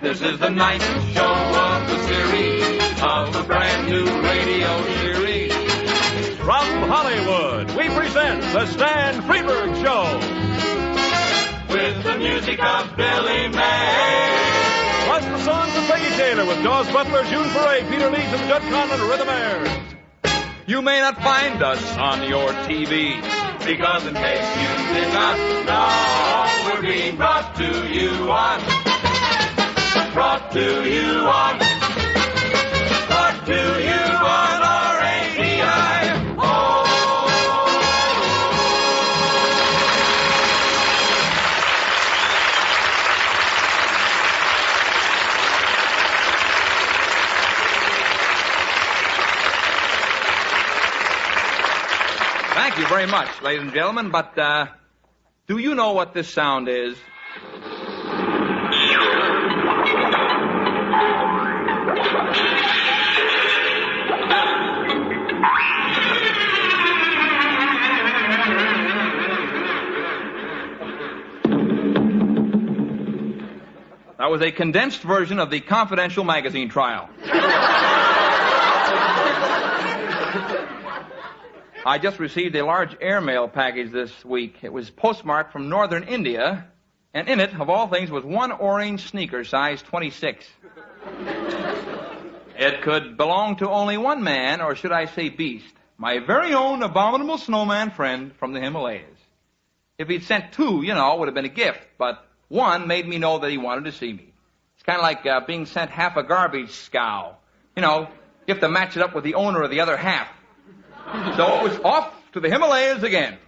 This is the ninth show of the series of a brand new radio series. From Hollywood, we present the Stan Freburg Show. With the music of Billy May. Plus the songs of Peggy Taylor with Dawes Butler, June Foray, Peter Leeds, and Judd Conlon, Rhythm Airs. You may not find us on your TV, Because in case you did not know, we're being brought to you on R-A-D-I. Thank you very much, ladies and gentlemen, but do you know what this sound is? That was a condensed version of the Confidential magazine trial. I just received a large airmail package this week. It was postmarked from northern India, and in it, of all things, was one orange sneaker, size 26. It could belong to only one man, or should I say beast, my very own Abominable Snowman friend from the Himalayas. If he'd sent two, it would have been a gift, but one made me know that he wanted to see me. It's kind of like being sent half a garbage scow. You have to match it up with the owner of the other half. So it was off to the Himalayas again.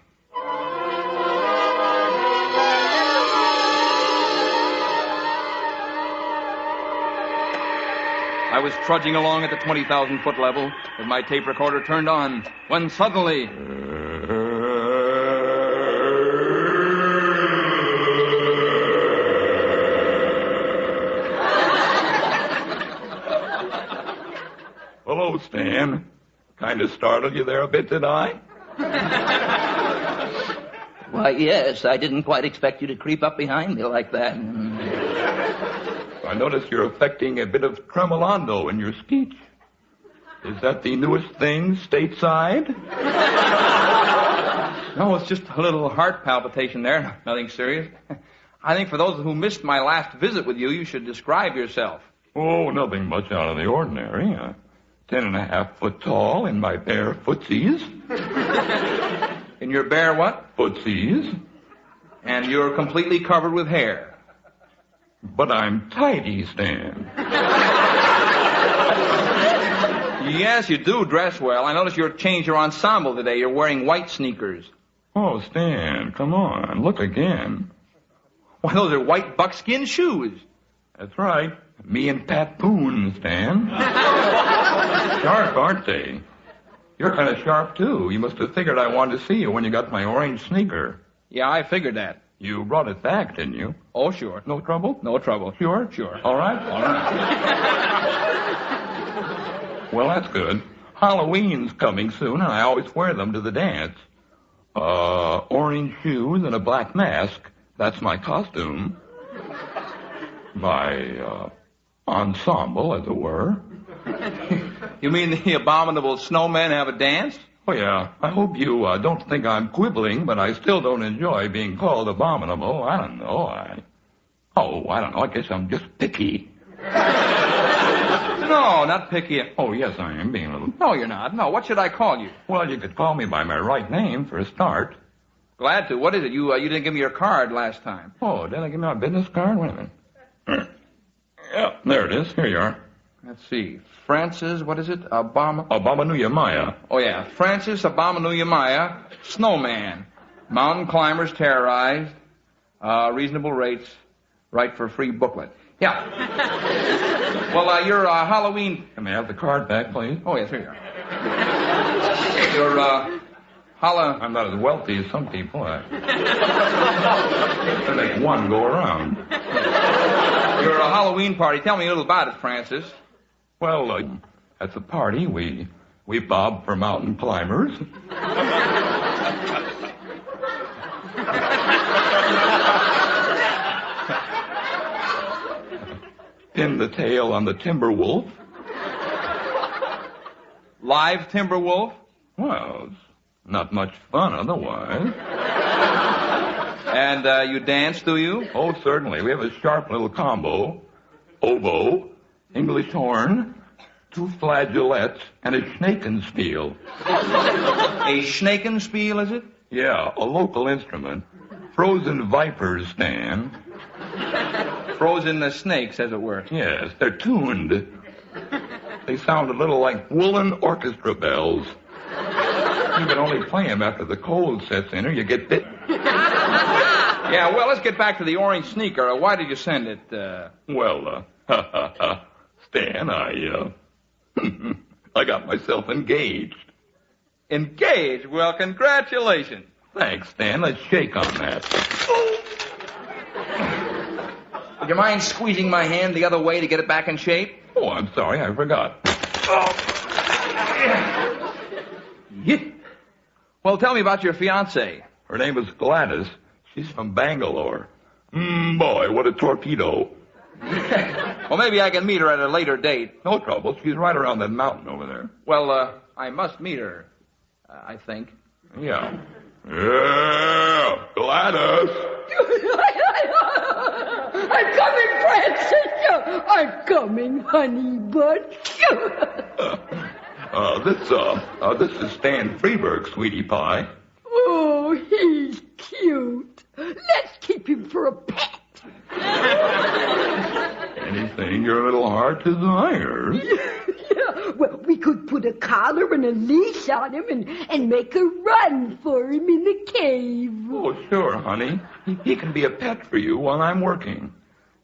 I was trudging along at the 20,000-foot level with my tape recorder turned on when suddenly... Hello, Stan. Kind of startled you there a bit, did I? Why, yes. I didn't quite expect you to creep up behind me like that. I notice you're affecting a bit of tremolando in your speech. Is that the newest thing stateside? No, it's just a little heart palpitation there. Nothing serious. I think for those who missed my last visit with you, you should describe yourself. Oh, nothing much out of the ordinary. 10.5 foot tall in my bare footsies. In your bare what? Footsies. And you're completely covered with hair. But I'm tidy, Stan. Yes, you do dress well. I noticed you changed your ensemble today. You're wearing white sneakers. Oh, Stan, come on. Look again. Why, those are white buckskin shoes. That's right. Me and Pat Poon, Stan. Sharp, aren't they? You're kind of sharp, too. You must have figured I wanted to see you when you got my orange sneaker. Yeah, I figured that. You brought it back, didn't you? Oh, sure. No trouble? No trouble. Sure? Sure. All right? All right. Well, that's good. Halloween's coming soon, and I always wear them to the dance. Orange shoes and a black mask. That's my costume. My, ensemble, as it were. You mean the Abominable Snowman have a dance? Oh, yeah. I hope you don't think I'm quibbling, but I still don't enjoy being called abominable. I don't know. I don't know. I guess I'm just picky. No, not picky. Oh, yes, I am being a little... No, you're not. No, what should I call you? Well, you could call me by my right name for a start. Glad to. What is it? You didn't give me your card last time. Oh, did I give you my business card? Wait a minute. Yeah, there it is. Here you are. Let's see. Francis, what is it? Abominuyamaya. Oh, yeah. Francis Abominuyamaya, Snowman. Mountain climbers terrorized. Reasonable rates. Right for free booklet. Yeah. Well, your Halloween... May I have the card back, please? Oh, yes, here you are. Your, I'm not as wealthy as some people. I make one go around. Your Halloween party. Tell me a little about it, Francis. Well, at the party, we bob for mountain climbers. Pin the tail on the timber wolf. Live timber wolf? Well, it's not much fun otherwise. And you dance, do you? Oh, certainly. We have a sharp little combo. Oboe, English horn, 2 flageolets, and a schnakenspiel. A schnakenspiel, is it? Yeah, a local instrument. Frozen vipers, Stan. Frozen snakes, as it were. Yes, they're tuned. They sound a little like woolen orchestra bells. You can only play them after the cold sets in or you get bit. Yeah, well, let's get back to the orange sneaker. Why did you send it? Well, Stan, I got myself engaged. Engaged? Well, congratulations. Thanks, Stan. Let's shake on that. Would you mind squeezing my hand the other way to get it back in shape? Oh, I'm sorry. I forgot. Yeah. Well, tell me about your fiancée. Her name is Gladys. She's from Bangalore. Boy, what a torpedo. Well, maybe I can meet her at a later date. No trouble. She's right around that mountain over there. Well, I must meet her, I think. Yeah. Yeah, Gladys. I'm coming, Francis. I'm coming, honey bun. This is Stan Freburg, sweetie pie. Oh, he's cute. Let's keep him for a pet. Anything your little heart desires. Yeah, well, we could put a collar and a leash on him and make a run for him in the cave. Oh, sure, honey. He can be a pet for you while I'm working.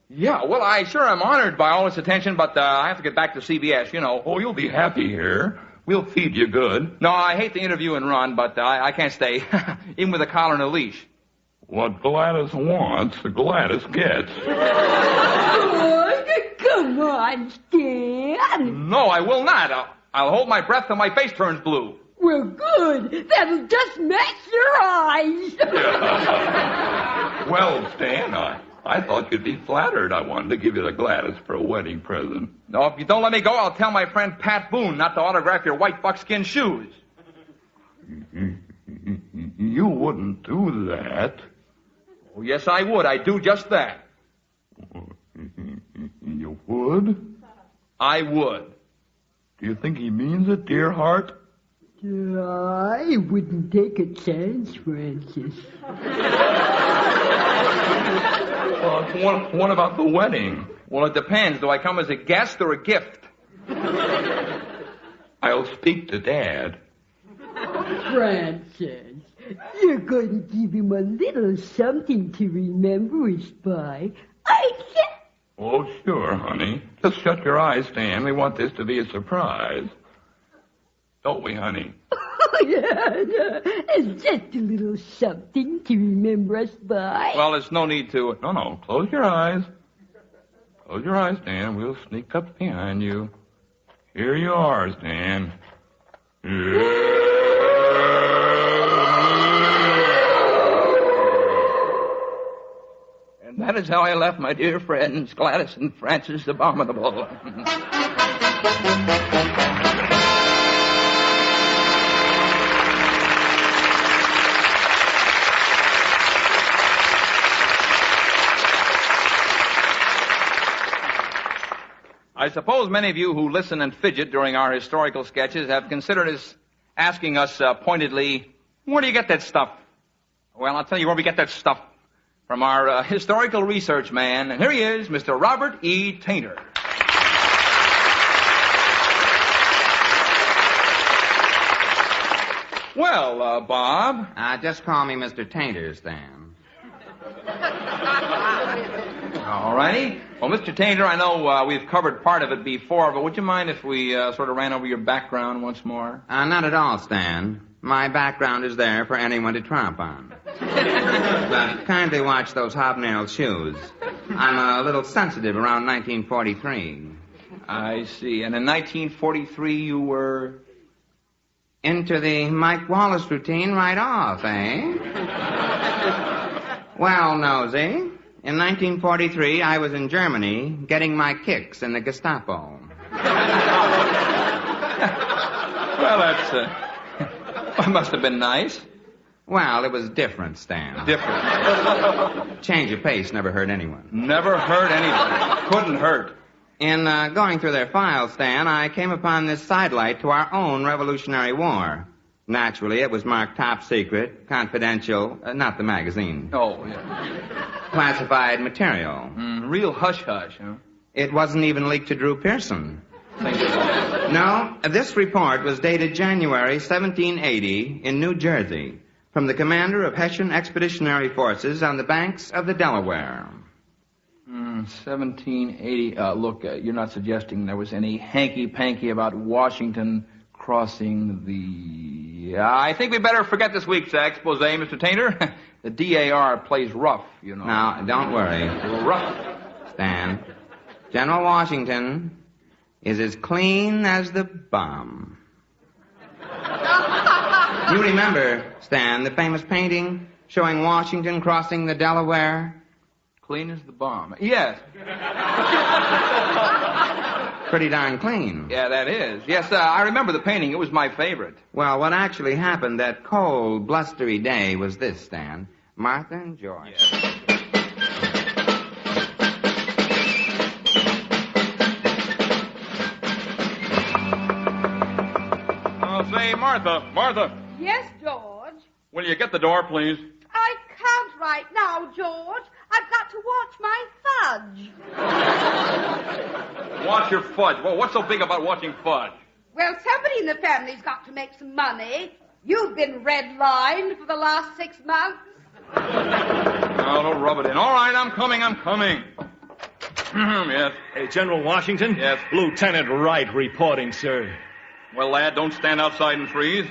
Yeah, well, I sure am honored by all this attention, but I have to get back to CBS, you know. Oh, you'll be happy here. We'll feed you good. No, I hate to interview and run, but I can't stay, even with a collar and a leash. What Gladys wants, Gladys gets. Oh, come on, Stan. No, I will not. I'll hold my breath till my face turns blue. Well, good. That'll just match your eyes. Well, Stan, I thought you'd be flattered. I wanted to give you the Gladys for a wedding present. No, if you don't let me go, I'll tell my friend Pat Boone not to autograph your white buckskin shoes. You wouldn't do that. Oh, yes, I would. I'd do just that. You would? I would. Do you think he means it, dear heart? I wouldn't take a chance, Francis. What about the wedding? Well, it depends. Do I come as a guest or a gift? I'll speak to Dad. Francis, you're going to give him a little something to remember us by, aren't you? Oh, sure, honey. Just shut your eyes, Stan. We want this to be a surprise. Don't we, honey? Oh, yeah. It's just a little something to remember us by. Well, there's no need to. No. Close your eyes. Close your eyes, Stan. We'll sneak up behind you. Here you are, Stan. And that is how I left my dear friends, Gladys and Francis Abominable. I suppose many of you who listen and fidget during our historical sketches have considered asking us pointedly, where do you get that stuff? Well, I'll tell you where we get that stuff. From our historical research man. And here he is, Mr. Robert E. Tainter. Well, Bob. Just call me Mr. Tainter, Stan. All righty. Well, Mr. Tainter, I know we've covered part of it before, but would you mind if we sort of ran over your background once more? Not at all, Stan. My background is there for anyone to tromp on. But kindly watch those hobnailed shoes. I'm a little sensitive around 1943. I see. And in 1943, you were... Into the Mike Wallace routine right off, eh? Well, Nosy, In 1943, I was in Germany getting my kicks in the Gestapo. Well, that must have been nice. Well, it was different, Stan. Different. Change of pace never hurt anyone. Never hurt anyone. Couldn't hurt. In going through their files, Stan, I came upon this sidelight to our own Revolutionary War. Naturally, it was marked top secret, confidential, not the magazine. Oh, yeah. Classified material. Real hush-hush, huh? It wasn't even leaked to Drew Pearson. Think of that. No, this report was dated January 1780 in New Jersey from the commander of Hessian Expeditionary Forces on the banks of the Delaware. 1780. Look, you're not suggesting there was any hanky-panky about Washington crossing the... I think we better forget this week's expose, Mr. Tainter. The DAR plays rough, you know. Now, don't worry. Rough. Stan, General Washington is as clean as the bomb. You remember, Stan, the famous painting showing Washington crossing the Delaware? Clean as the bomb. Yes. Pretty darn clean. Yeah, that is. Yes, I remember the painting. It was my favorite. Well, what actually happened that cold, blustery day was this, Stan. Martha and George. Yes. Say, Martha, Yes, George? will you get the door, please? I can't right now, George. I've got to watch my fudge. Watch your fudge. Well, what's so big about watching fudge? Well, somebody in the family's got to make some money. You've been redlined for the last 6 months. No, don't rub it in. All right, I'm coming. Yes. Hey, General Washington? Yes. Lieutenant Wright reporting, sir. Well, lad, don't stand outside and freeze.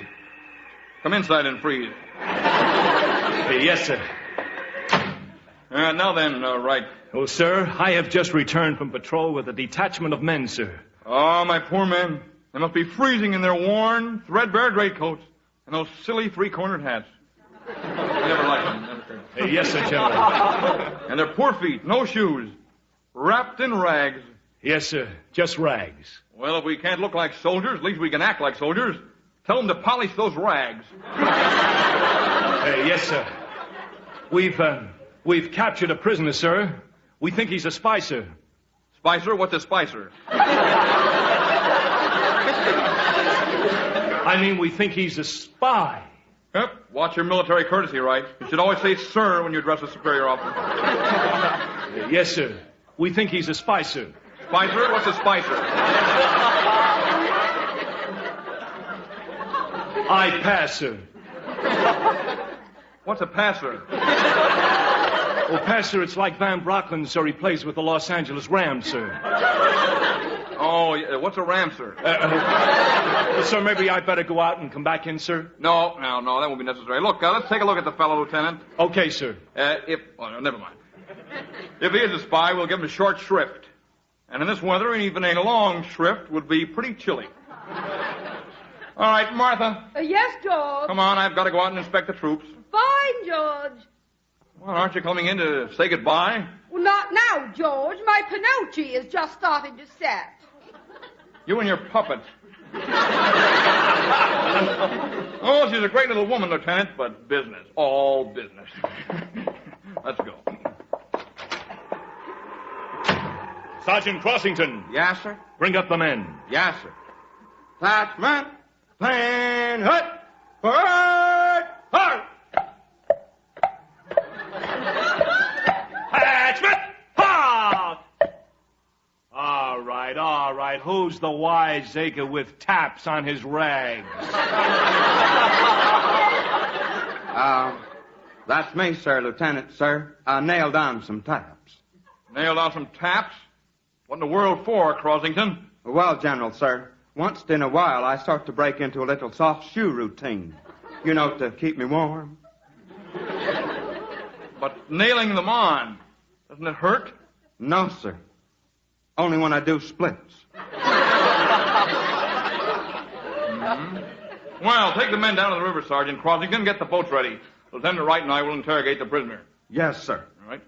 Come inside and freeze. Hey, yes, sir. Now then, Wright. Oh, sir, I have just returned from patrol with a detachment of men, sir. Oh, my poor men. They must be freezing in their worn, threadbare greatcoats and those silly three-cornered hats. I never liked them. Never cared. Hey, yes, sir, General. And their poor feet, no shoes, wrapped in rags. Yes, sir, just rags. Well, if we can't look like soldiers, at least we can act like soldiers. Tell them to polish those rags. Hey, yes, sir. We've captured a prisoner, sir. We think he's a spicer. Spicer? What's a spicer? I mean, we think he's a spy. Yep. Watch your military courtesy, Wright. You should always say sir when you address a superior officer. Yes, sir. We think he's a spicer. Spicer? What's a spicer? I pass, sir. What's a passer? Oh, passer, it's like Van Brocklin, sir. He plays with the Los Angeles Rams, sir. Oh, what's a ram, sir? Sir, maybe I'd better go out and come back in, sir. No, that won't be necessary. Look, let's take a look at the fellow, Lieutenant. Okay, sir. Never mind. If he is a spy, we'll give him a short shrift. And in this weather, even a long shrift would be pretty chilly. All right, Martha. Yes, George. Come on, I've got to go out and inspect the troops. Fine, George. Well, aren't you coming in to say goodbye? Well, not now, George. My Pinocchio is just starting to set. You and your puppet. Oh, she's a great little woman, Lieutenant, but business. All business. Let's go. Sergeant Crossington, Yes, sir? bring up the men. Yes, sir. Detachment, plan, hut, forward, hard. Attachment! Ha! All right. Who's the wiseacre with taps on his rags? That's me, sir, Lieutenant, sir. Nailed on some taps. Nailed on some taps? What in the world for, Crossington? Well, General, sir, once in a while I start to break into a little soft shoe routine. You know, to keep me warm. But nailing them on, doesn't it hurt? No, sir. Only when I do splits. Well, take the men down to the river, Sergeant Crossington. Get the boats ready. Lieutenant Wright and I will interrogate the prisoner. Yes, sir. All right?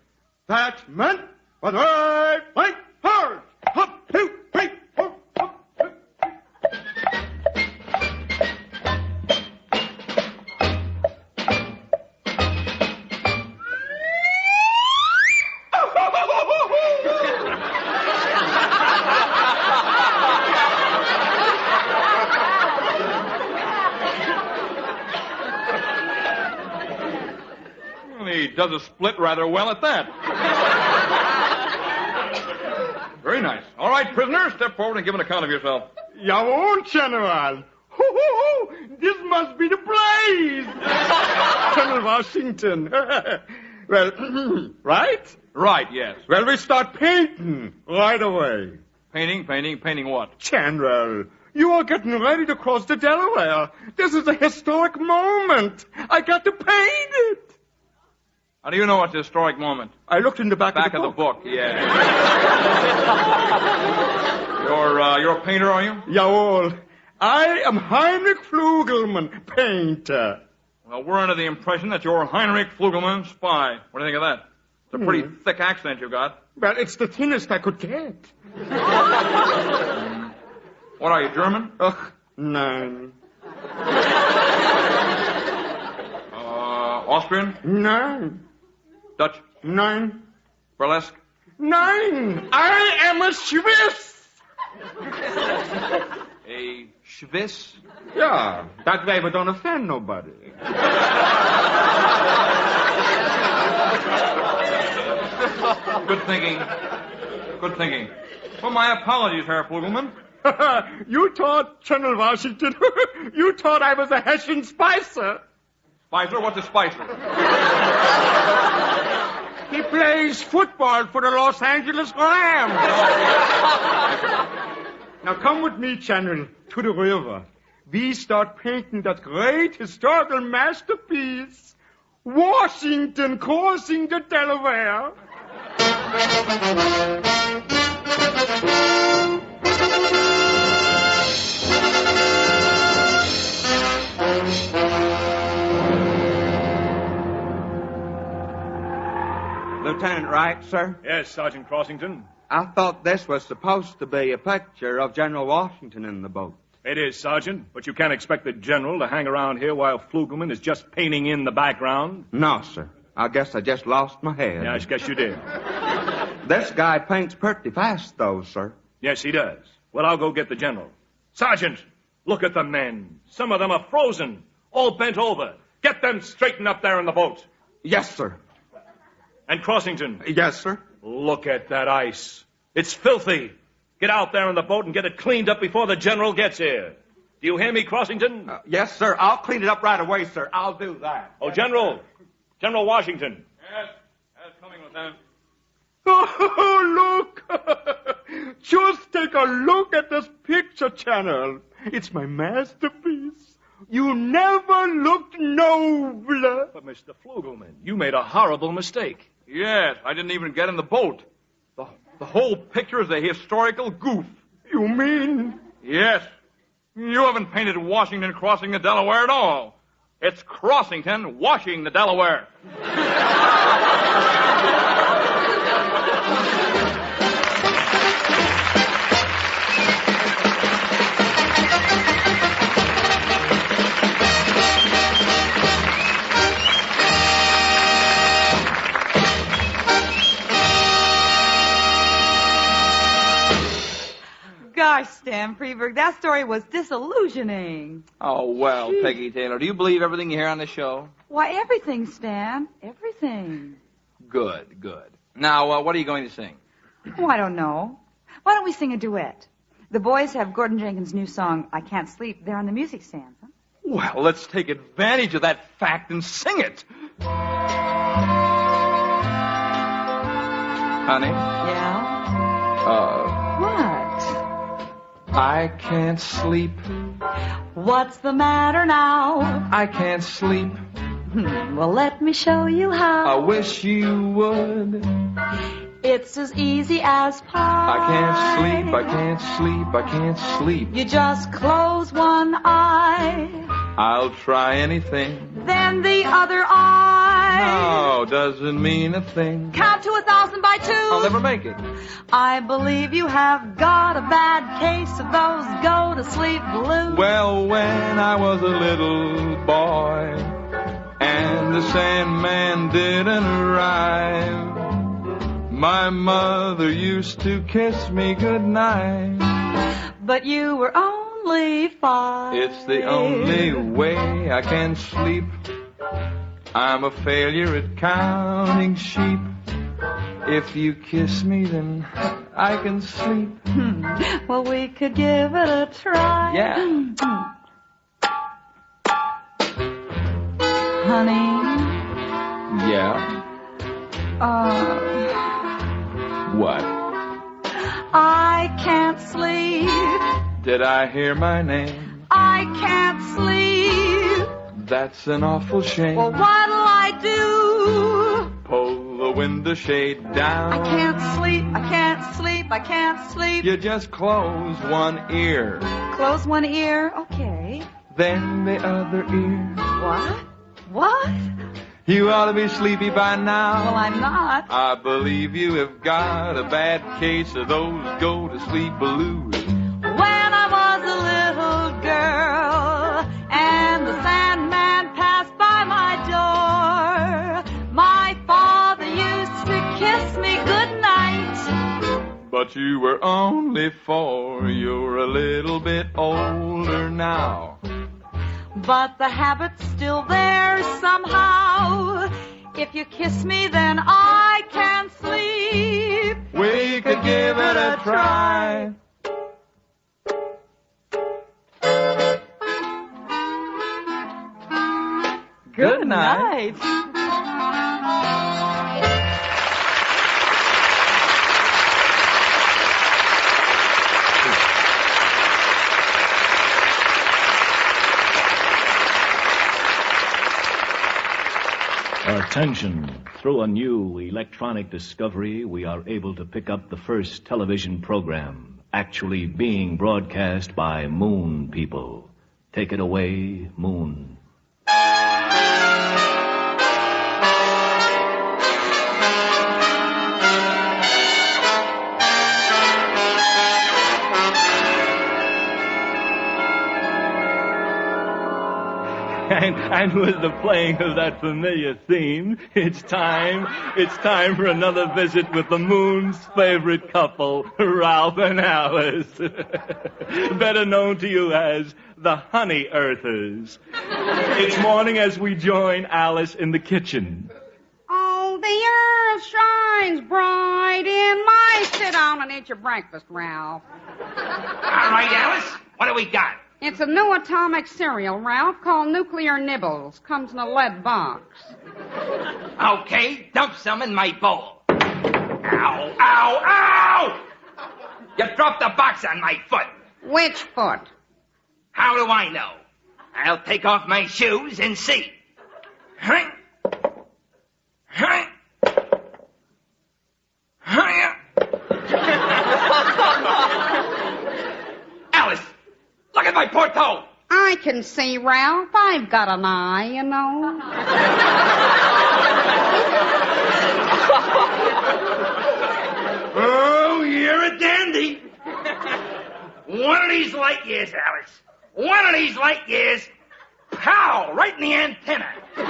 That's meant for the right flank forward. Up, 2, 3, 4, up. He does a split rather well at that. Very nice. All right, prisoner, step forward and give an account of yourself. Jawohl, General. Ho. This must be the place. General Washington. Well, right? Right, yes. Well, we start painting right away. Painting what? General, you are getting ready to cross the Delaware. This is a historic moment. I got to paint it. How do you know it's a historic moment? I looked in the back of the book, yeah. You're a painter, are you? Jawohl. I am Heinrich Flugelmann, painter. Well, we're under the impression that you're Heinrich Flugelmann, spy. What do you think of that? It's a pretty thick accent you got. Well, it's the thinnest I could get. What are you, German? Ugh, nein. Austrian? Nein. Dutch? Nein. Burlesque? Nein. I am a Swiss. A Swiss? Yeah, that way we don't offend nobody. Good thinking. Well, my apologies, Herr Flugelmann. You thought, General Washington, you thought I was a Hessian Spicer. Spicer? What's a Spicer? He plays football for the Los Angeles Rams. Now come with me, General, to the river. We start painting that great historical masterpiece, Washington crossing the Delaware. Lieutenant Wright, sir? Yes, Sergeant Crossington. I thought this was supposed to be a picture of General Washington in the boat. It is, Sergeant, but you can't expect the General to hang around here while Flugelmann is just painting in the background. No, sir. I guess I just lost my head. Yeah, I guess you did. This guy paints pretty fast, though, sir. Yes, he does. Well, I'll go get the General. Sergeant, look at the men. Some of them are frozen, all bent over. Get them straightened up there in the boat. Yes, sir. And Crossington. Yes, sir. Look at that ice. It's filthy. Get out there in the boat and get it cleaned up before the General gets here. Do you hear me, Crossington? Yes, sir. I'll clean it up right away, sir. I'll do that. Oh, General Washington. Yes, coming, Lieutenant. Oh, look! Just take a look at this picture, General. It's my masterpiece. You never looked nobler. But, Mr. Flugelmann, you made a horrible mistake. Yes, I didn't even get in the boat. The whole picture is a historical goof. You mean? Yes. You haven't painted Washington crossing the Delaware at all. It's Crossington washing the Delaware. Gosh, Stan Freburg, that story was disillusioning. Oh, well, Peggy Taylor, do you believe everything you hear on the show? Why, everything, Stan. Everything. Good. Now, what are you going to sing? Oh, I don't know. Why don't we sing a duet? The boys have Gordon Jenkins' new song, I Can't Sleep, there on the music stands. Huh? Well, let's take advantage of that fact and sing it. Honey? Yeah? What? I can't sleep. What's the matter now? I can't sleep. Well, let me show you how. I wish you would. It's as easy as pie. I can't sleep. You just close one eye I'll try anything. Then the other eye. No, doesn't mean a thing. Count to 1,000 by 2. I'll never make it. I believe you have got a bad case of those go-to-sleep blues. Well, when I was a little boy and the Sandman didn't arrive, my mother used to kiss me goodnight. But you were only 5. It's the only way I can sleep. I'm a failure at counting sheep. If you kiss me, then I can sleep. Well, we could give it a try. Yeah. Honey. Yeah. What? I can't sleep. Did I hear my name? I can't sleep. That's an awful shame. Well, what'll I do? Pull the window shade down. I can't sleep, I can't sleep, I can't sleep. You just close one ear. Close one ear, okay. Then the other ear. What? What? You ought to be sleepy by now. Well, I'm not. I believe you have got a bad case of those go-to-sleep blues. When I was a little girl and the Sandman passed by my door, my father used to kiss me goodnight. But you were only 4. You're a little bit older now. But the habit's still there somehow. If you kiss me, then I can sleep. We could give it a try. Good night. Attention. Through a new electronic discovery, we are able to pick up the first television program actually being broadcast by Moon people. Take it away, Moon. And with the playing of that familiar theme, it's time for another visit with the Moon's favorite couple, Ralph and Alice. Better known to you as the Honey Earthers. It's morning as we join Alice in the kitchen. Oh, the earth shines bright in my... Sit down and eat your breakfast, Ralph. All right, Alice, what do we got? It's a new atomic cereal, Ralph, called Nuclear Nibbles. Comes in a lead box. Okay, dump some in my bowl. Ow, ow, ow! You dropped the box on my foot. Which foot? How do I know? I'll take off my shoes and see. Huh? Huh? Huh? Alice, look at my poor toe. I can see, Ralph. I've got an eye, you know. Oh, you're a dandy. One of these light years, Alice. One of these light years. Pow! Right in the antenna. Oh,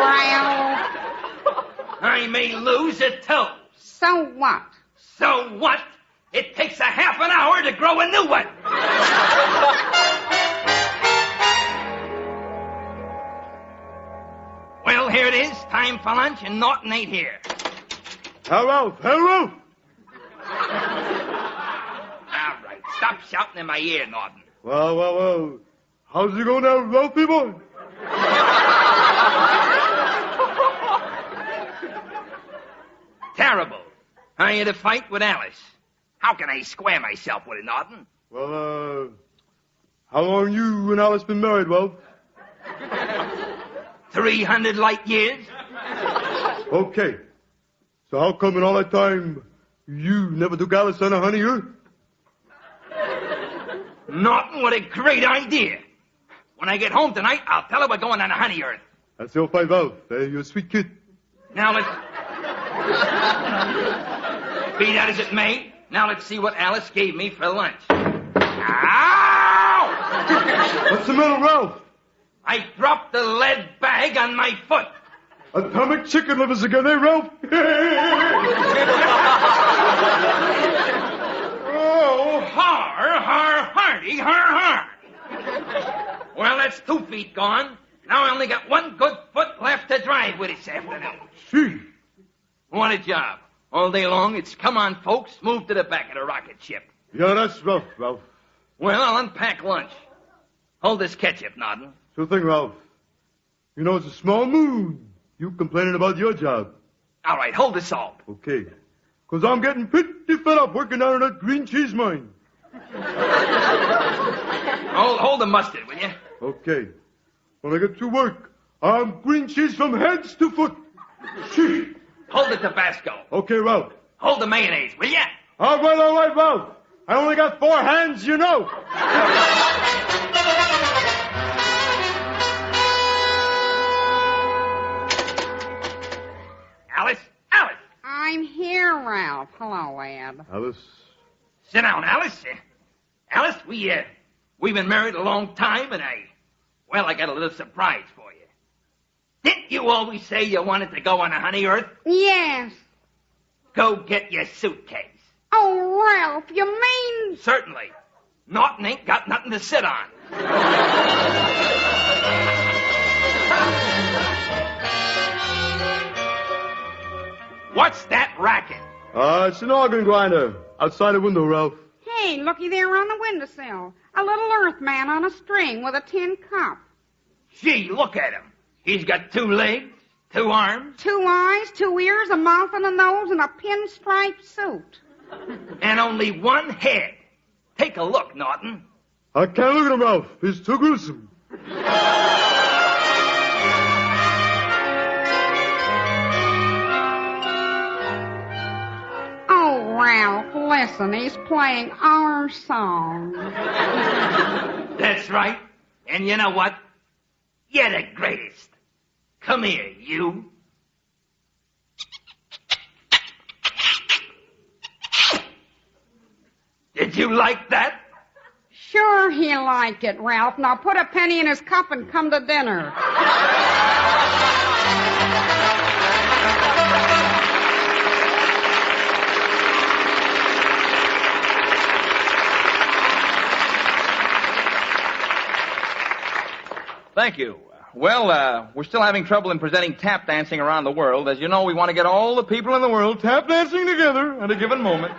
Ralph. I may lose a toe. So what? So what? It takes a half an hour to grow a new one. Well, here it is. Time for lunch, and Norton ain't here. Hello, hello. All right, stop shouting in my ear, Norton. Well. How's it going now, Ralphie boy? Terrible. I had a fight with Alice. How can I square myself with it, Norton? Well, how long you and Alice been married, Ralph? 300 light years. Okay. So how come in all that time you never took Alice on a honey earth? Norton, what a great idea. When I get home tonight, I'll tell her we're going on a honey earth. That's your 5 out. You're a sweet kid. Now let's... Be that as it may, now let's see what Alice gave me for lunch. Ow! What's the matter, Ralph? I dropped the lead bag on my foot. Atomic chicken livers again, eh, Ralph? Oh, hardy, har. Well, that's 2 feet gone. Now I only got 1 good foot left to drive with this afternoon. Gee. What a job. All day long, it's come on, folks, move to the back of the rocket ship. Yeah, that's rough, Ralph. Well, I'll unpack lunch. Hold this ketchup, Nodden. Sure thing, Ralph. You know, it's a small moon. You complaining about your job. All right, hold the salt. Okay. 'Cause I'm getting pretty fed up working down in that green cheese mine. Hold the mustard, will you? Okay. When I get to work, I'm green cheese from heads to foot. Gee. Hold the Tabasco. Okay, Ralph. Hold the mayonnaise, will you? All right, Ralph. I only got 4 hands, you know. Alice! I'm here, Ralph. Hello, Ed. Alice. Sit down, Alice. Alice, we've been married a long time, and I got a little surprise for you. Didn't you always say you wanted to go on a honey earth? Yes. Go get your suitcase. Oh, Ralph, you mean... Certainly. Norton ain't got nothing to sit on. What's that racket? It's an organ grinder. Outside the window, Ralph. Hey, looky there on the windowsill. A little earthman on a string with a tin cup. Gee, look at him. He's got 2 legs, 2 arms. 2 eyes, 2 ears, a mouth and a nose, and a pinstripe suit. And only 1 head. Take a look, Norton. I can't look at him, Ralph. He's too gruesome. Oh, Ralph, listen, he's playing our song. That's right. And you know what? You're the greatest. Come here, you. Did you like that? Sure he liked it, Ralph. Now put a penny in his cup and come to dinner. Thank you. Well, we're still having trouble in presenting tap dancing around the world. As you know, we want to get all the people in the world tap dancing together at a given moment.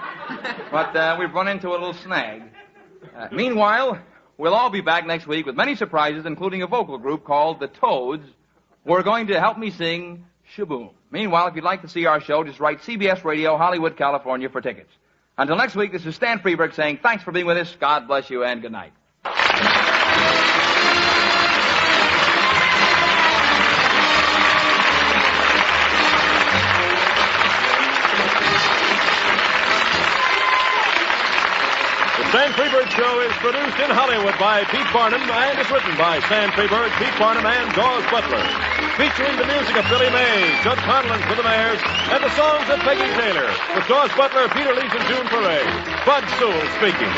But we've run into a little snag. Meanwhile, we'll all be back next week with many surprises, including a vocal group called the Toads, who are going to help me sing Shaboom. Meanwhile, if you'd like to see our show, just write CBS Radio, Hollywood, California for tickets. Until next week, this is Stan Freburg saying thanks for being with us. God bless you and good night. Stan Freburg Show is produced in Hollywood by Pete Barnum and is written by Stan Freburg, Pete Barnum, and Dawes Butler. Featuring the music of Billy Mays, Judd Conlon for the Mares, and the songs of Peggy Taylor, with Dawes Butler, Peter Lees, and June Foray. Bud Sewell speaking.